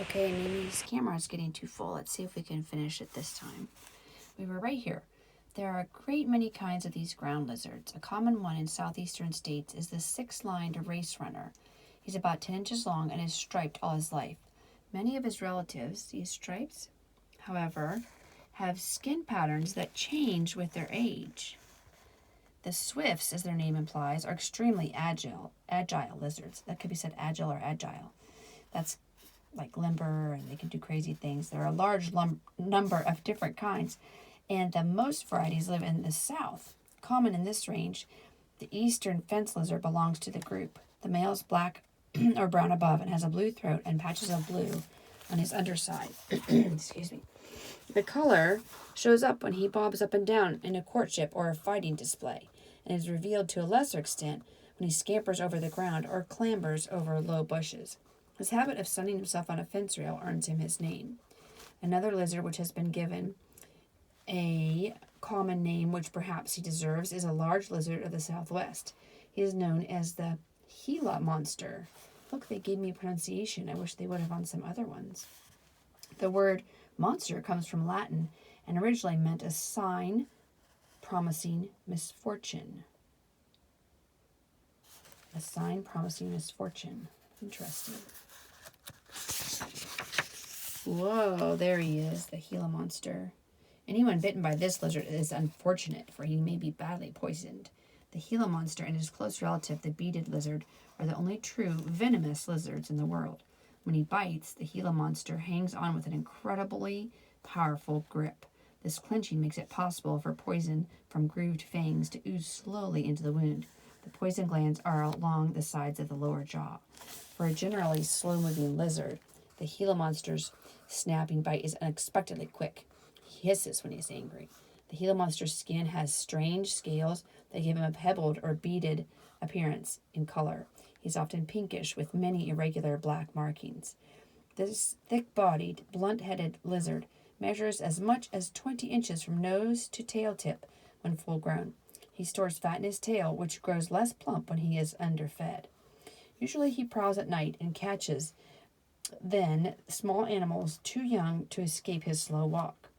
Okay, Mimi's camera is getting too full. Let's see if we can finish it this time. We were right here. There are a great many kinds of these ground lizards. A common one in southeastern states is the six-lined race runner. He's about 10 inches long and is striped all his life. Many of his relatives, these stripes, however, have skin patterns that change with their age. The swifts, as their name implies, are extremely agile lizards. That could be said agile or agile. That's like limber, and they can do crazy things. There are a large number of different kinds, and the most varieties live in the south. Common in this range, the eastern fence lizard belongs to the group. The male is black or brown above and has a blue throat and patches of blue on his underside. Excuse me. The color shows up when he bobs up and down in a courtship or a fighting display, and is revealed to a lesser extent when he scampers over the ground or clambers over low bushes. His habit of sunning himself on a fence rail earns him his name. Another lizard which has been given a common name which perhaps he deserves is a large lizard of the southwest. He is known as the Gila monster. Look, they gave me a pronunciation. I wish they would have on some other ones. The word monster comes from Latin and originally meant a sign promising misfortune. A sign promising misfortune. Interesting. Whoa, there he is, the Gila monster. Anyone bitten by this lizard is unfortunate, for he may be badly poisoned. The Gila monster and his close relative, the beaded lizard, are the only true venomous lizards in the world. When he bites, the Gila monster hangs on with an incredibly powerful grip. This clenching makes it possible for poison from grooved fangs to ooze slowly into the wound. The poison glands are along the sides of the lower jaw. For a generally slow-moving lizard, the Gila monster's snapping bite is unexpectedly quick. He hisses when he's angry. The Gila monster's skin has strange scales that give him a pebbled or beaded appearance in color. He's often pinkish with many irregular black markings. This thick-bodied, blunt-headed lizard measures as much as 20 inches from nose to tail tip when full grown. He stores fat in his tail, which grows less plump when he is underfed. Usually he prowls at night and catches then small animals too young to escape his slow walk.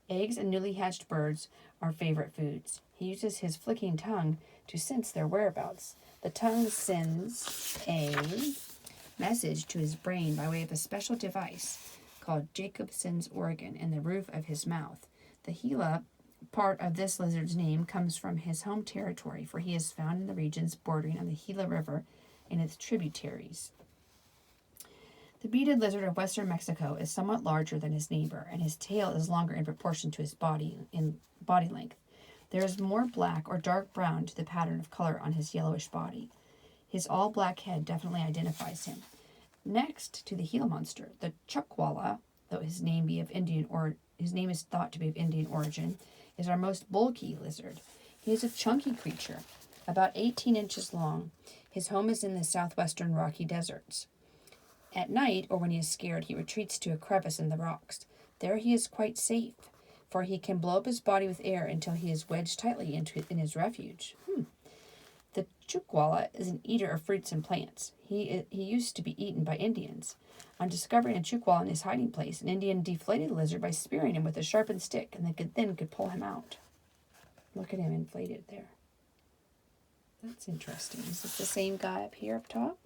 Eggs and newly hatched birds are favorite foods. He uses his flicking tongue to sense their whereabouts. The tongue sends a message to his brain by way of a special device called Jacobson's organ in the roof of his mouth. The Gila part of this lizard's name comes from his home territory, for he is found in the regions bordering on the Gila River and its tributaries. The beaded lizard of western Mexico is somewhat larger than his neighbor, and his tail is longer in proportion to his body length. There is more black or dark brown to the pattern of color on his yellowish body. His all-black head definitely identifies him. Next to the Gila monster, the chuckwalla, though his name is thought to be of Indian origin, is our most bulky lizard. He is a chunky creature, about 18 inches long. His home is in the southwestern Rocky Deserts. At night, or when he is scared, he retreats to a crevice in the rocks. There he is quite safe, for he can blow up his body with air until he is wedged tightly in his refuge. The chuckwalla is an eater of fruits and plants. He used to be eaten by Indians. On discovering a chuckwalla in his hiding place, an Indian deflated the lizard by spearing him with a sharpened stick, and then could pull him out. Look at him inflated there. That's interesting. Is it the same guy up here up top?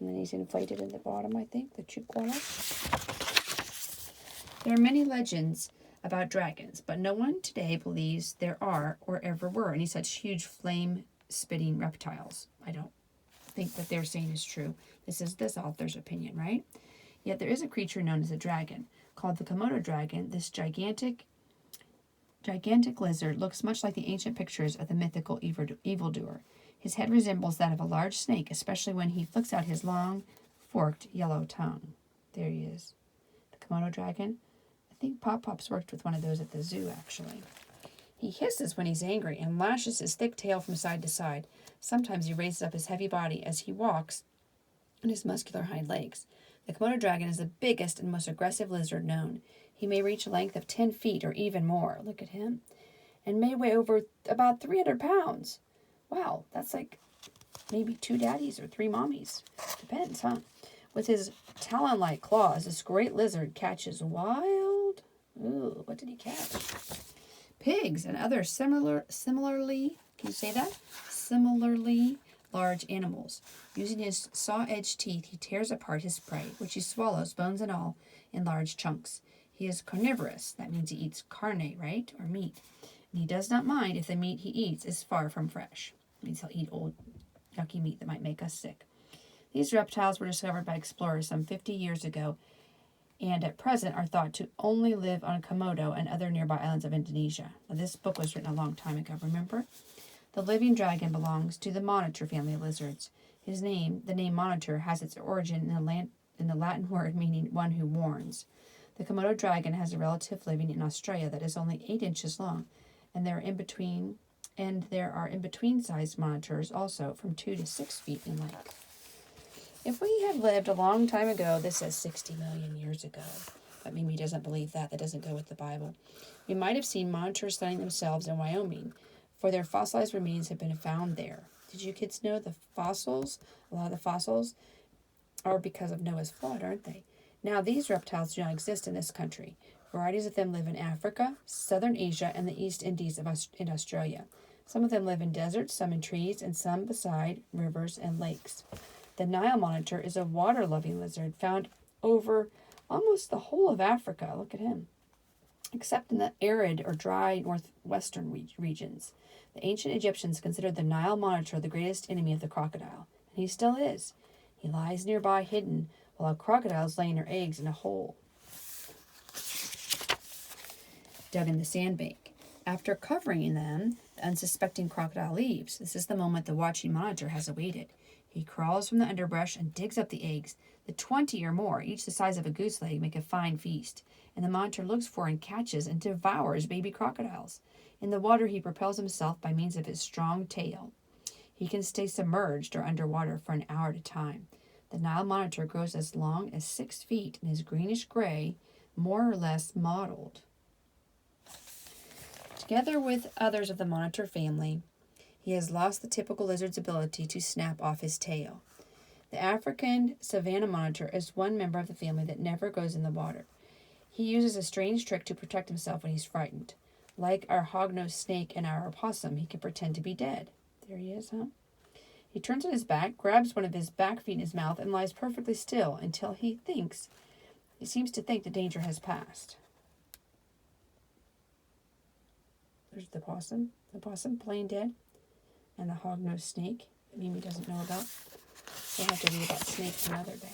And then he's inflated in the bottom, I think, the chuckwalla. There are many legends about dragons, but no one today believes there are or ever were any such huge flame-spitting reptiles. I don't think what they're saying is true. This is this author's opinion, right? Yet there is a creature known as a dragon, called the Komodo dragon. This gigantic lizard looks much like the ancient pictures of the mythical evildoer. His head resembles that of a large snake, especially when he flicks out his long, forked yellow tongue. There he is. The Komodo dragon. I think Pop's worked with one of those at the zoo, actually. He hisses when he's angry and lashes his thick tail from side to side. Sometimes he raises up his heavy body as he walks on his muscular hind legs. The Komodo dragon is the biggest and most aggressive lizard known. He may reach a length of 10 feet or even more. Look at him. And may weigh over about 300 pounds. Wow, that's like maybe 2 daddies or 3 mommies. Depends, huh? With his talon-like claws, this great lizard catches wild... Ooh, what did he catch? Pigs and other similarly, can you say that? Similarly large animals. Using his saw-edged teeth, he tears apart his prey, which he swallows, bones and all, in large chunks. He is carnivorous. That means he eats carne, right? Or meat. And he does not mind if the meat he eats is far from fresh. It means he'll eat old, yucky meat that might make us sick. These reptiles were discovered by explorers some 50 years ago, and at present are thought to only live on Komodo and other nearby islands of Indonesia. Now, this book was written a long time ago, remember? The living dragon belongs to the monitor family of lizards. The name monitor, has its origin in the Latin word meaning one who warns. The Komodo dragon has a relative living in Australia that is only 8 inches long, and there are in between sized monitors also from 2 to 6 feet in length. If we had lived a long time ago, this says 60 million years ago, but Mimi doesn't believe that. That doesn't go with the Bible. We might have seen monitors sunning themselves in Wyoming, for their fossilized remains have been found there. Did you kids know a lot of the fossils are because of Noah's flood, aren't they? Now, these reptiles do not exist in this country. Varieties of them live in Africa, southern Asia, and the East Indies in Australia. Some of them live in deserts, some in trees, and some beside rivers and lakes. The Nile monitor is a water-loving lizard found over almost the whole of Africa. Look at him. Except in the arid or dry northwestern regions. The ancient Egyptians considered the Nile monitor the greatest enemy of the crocodile, and he still is. He lies nearby hidden, while a crocodile is laying her eggs in a hole dug in the sandbank. After covering them, the unsuspecting crocodile leaves. This is the moment the watching monitor has awaited. He crawls from the underbrush and digs up the eggs. The 20 or more, each the size of a goose leg, make a fine feast, and the monitor looks for and catches and devours baby crocodiles. In the water, he propels himself by means of his strong tail. He can stay submerged or underwater for an hour at a time. The Nile monitor grows as long as 6 feet and is greenish-gray, more or less mottled. Together with others of the monitor family, he has lost the typical lizard's ability to snap off his tail. The African savanna monitor is one member of the family that never goes in the water. He uses a strange trick to protect himself when he's frightened. Like our hognose snake and our opossum, he can pretend to be dead. There he is, huh? He turns on his back, grabs one of his back feet in his mouth, and lies perfectly still until he seems to think the danger has passed. There's the possum playing dead, and the hognose snake that Mimi doesn't know about. We'll have to read about snakes another day.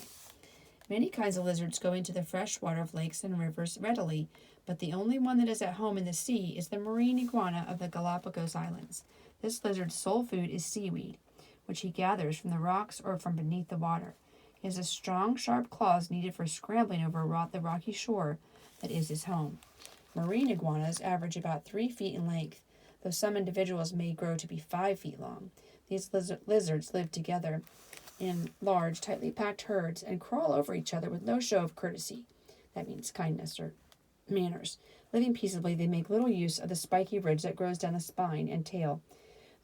Many kinds of lizards go into the fresh water of lakes and rivers readily, but the only one that is at home in the sea is the marine iguana of the Galapagos Islands. This lizard's sole food is seaweed, which he gathers from the rocks or from beneath the water. He has strong, sharp claws needed for scrambling over the rocky shore that is his home. Marine iguanas average about 3 feet in length, though some individuals may grow to be 5 feet long. These lizards live together in large, tightly packed herds and crawl over each other with no show of courtesy. That means kindness or manners. Living peaceably, they make little use of the spiky ridge that grows down the spine and tail,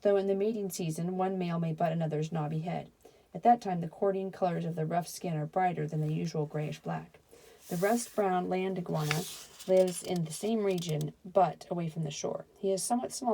though in the mating season, one male may butt another's knobby head. At that time, the courting colors of the rough skin are brighter than the usual grayish-black. The rust-brown land iguana lives in the same region, but away from the shore. He is somewhat smaller